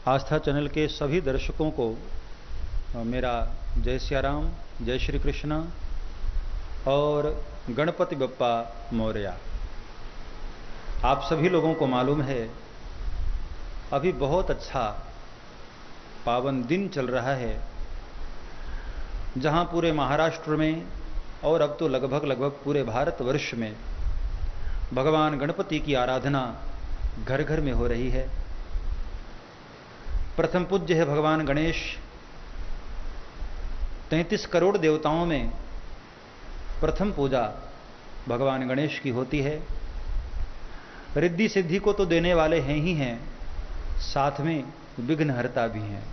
आस्था channel के सभी दर्शकों को मेरा जय सियाराम, जय श्री कृष्ण और गणपति बप्पा मोरया। आप सभी लोगों को मालूम है अभी बहुत अच्छा पावन दिन चल रहा है, जहां पूरे महाराष्ट्र में और अब तो लगभग पूरे भारतवर्ष में भगवान गणपति की आराधना घर घर में हो रही है। प्रथम पूज्य है भगवान गणेश। 33 करोड़ देवताओं में प्रथम पूजा भगवान गणेश की होती है। रिद्धि सिद्धि को तो देने वाले हैं ही हैं, साथ में विघ्नहर्ता भी हैं।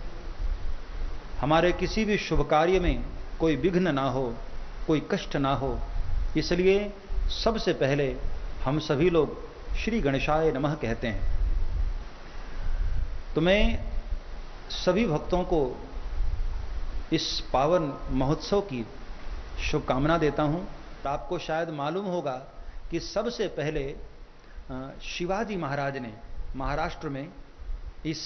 हमारे किसी भी शुभ कार्य में कोई विघ्न ना हो, कोई कष्ट ना हो, इसलिए सबसे पहले हम सभी लोग श्री गणेशाय नमः कहते हैं। तो मैं सभी भक्तों को इस पावन महोत्सव की शुभकामना देता हूं। आपको शायद मालूम होगा कि सबसे पहले शिवाजी महाराज ने महाराष्ट्र में इस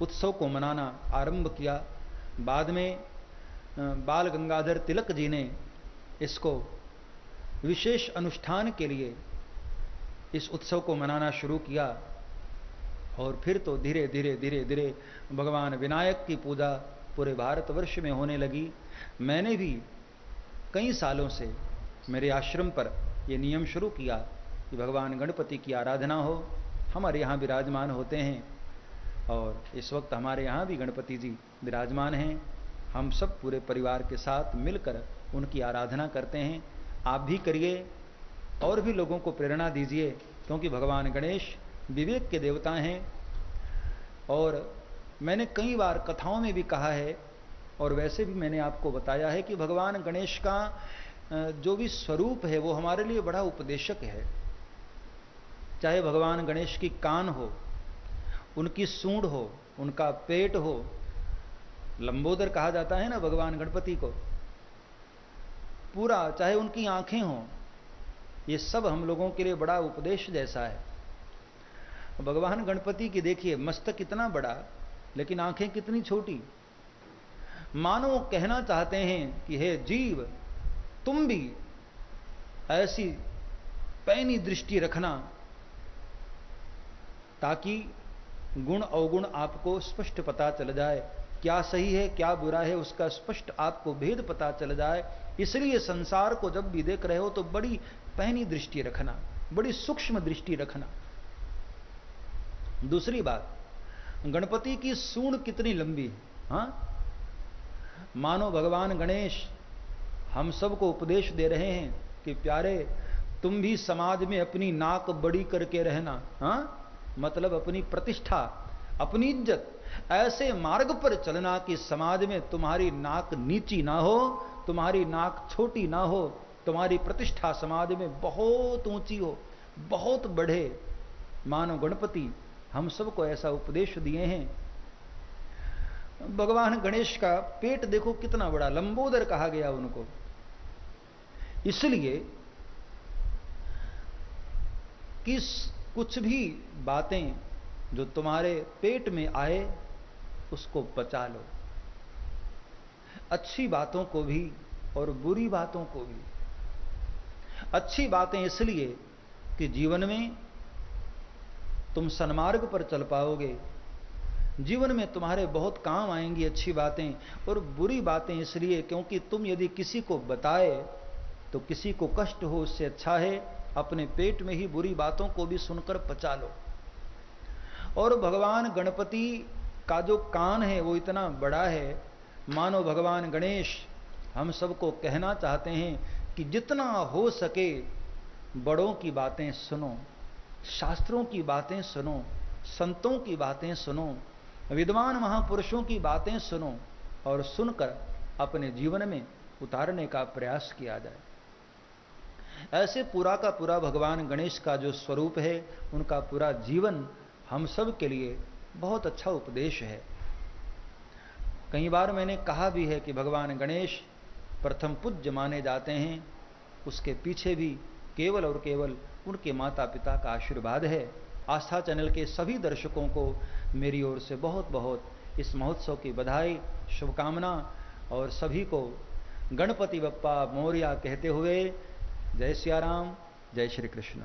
उत्सव को मनाना आरंभ किया। बाद में बाल गंगाधर तिलक जी ने इसको विशेष अनुष्ठान के लिए इस उत्सव को मनाना शुरू किया और फिर तो धीरे धीरे भगवान विनायक की पूजा पूरे भारतवर्ष में होने लगी। मैंने भी कई सालों से मेरे आश्रम पर यह नियम शुरू किया कि भगवान गणपति की आराधना हो। हमारे यहाँ विराजमान होते हैं और इस वक्त हमारे यहाँ भी गणपति जी विराजमान हैं। हम सब पूरे परिवार के साथ मिलकर उनकी आराधना करते हैं। आप भी करिए और भी लोगों को प्रेरणा दीजिए, क्योंकि भगवान गणेश विवेक के देवता हैं। और मैंने कई बार कथाओं में भी कहा है और वैसे भी मैंने आपको बताया है कि भगवान गणेश का जो भी स्वरूप है वो हमारे लिए बड़ा उपदेशक है। चाहे भगवान गणेश की कान हो, उनकी सूंड हो, उनका पेट हो, लंबोदर कहा जाता है ना भगवान गणपति को, पूरा, चाहे उनकी आंखें हों, ये सब हम लोगों के लिए बड़ा उपदेश जैसा है। भगवान गणपति की देखिए मस्तक कितना बड़ा, लेकिन आंखें कितनी छोटी। मानो कहना चाहते हैं कि हे जीव, तुम भी ऐसी पैनी दृष्टि रखना ताकि गुण अवगुण आपको स्पष्ट पता चल जाए, क्या सही है क्या बुरा है उसका स्पष्ट आपको भेद पता चल जाए। इसलिए संसार को जब भी देख रहे हो तो बड़ी पैनी दृष्टि रखना, बड़ी सूक्ष्म दृष्टि रखना। दूसरी बात, गणपति की सूंड कितनी लंबी है। हाँ, मानो भगवान गणेश हम सबको उपदेश दे रहे हैं कि प्यारे, तुम भी समाज में अपनी नाक बड़ी करके रहना। हाँ, मतलब अपनी प्रतिष्ठा, अपनी इज्जत ऐसे मार्ग पर चलना कि समाज में तुम्हारी नाक नीची ना हो, तुम्हारी नाक छोटी ना हो, तुम्हारी प्रतिष्ठा समाज में बहुत ऊंची हो, बहुत बढ़े। मानो गणपति हम सबको ऐसा उपदेश दिए हैं। भगवान गणेश का पेट देखो कितना बड़ा, लंबोदर कहा गया उनको। इसलिए कि कुछ भी बातें जो तुम्हारे पेट में आए उसको पचा लो, अच्छी बातों को भी और बुरी बातों को भी। अच्छी बातें इसलिए कि जीवन में तुम सन्मार्ग पर चल पाओगे, जीवन में तुम्हारे बहुत काम आएंगी अच्छी बातें। और बुरी बातें इसलिए क्योंकि तुम यदि किसी को बताए तो किसी को कष्ट हो, उससे अच्छा है अपने पेट में ही बुरी बातों को भी सुनकर पचा लो। और भगवान गणपति का जो कान है वो इतना बड़ा है, मानो भगवान गणेश हम सबको कहना चाहते हैं कि जितना हो सके बड़ों की बातें सुनो, शास्त्रों की बातें सुनो, संतों की बातें सुनो, विद्वान महापुरुषों की बातें सुनो और सुनकर अपने जीवन में उतारने का प्रयास किया जाए। ऐसे पूरा का पूरा भगवान गणेश का जो स्वरूप है, उनका पूरा जीवन हम सब के लिए बहुत अच्छा उपदेश है। कई बार मैंने कहा भी है कि भगवान गणेश प्रथम पूज्य माने जाते हैं, उसके पीछे भी केवल और केवल उनके माता पिता का आशीर्वाद है। आस्था चैनल के सभी दर्शकों को मेरी ओर से बहुत बहुत इस महोत्सव की बधाई, शुभकामना और सभी को गणपति बप्पा मोरया कहते हुए जय सिया राम, जय श्री कृष्ण।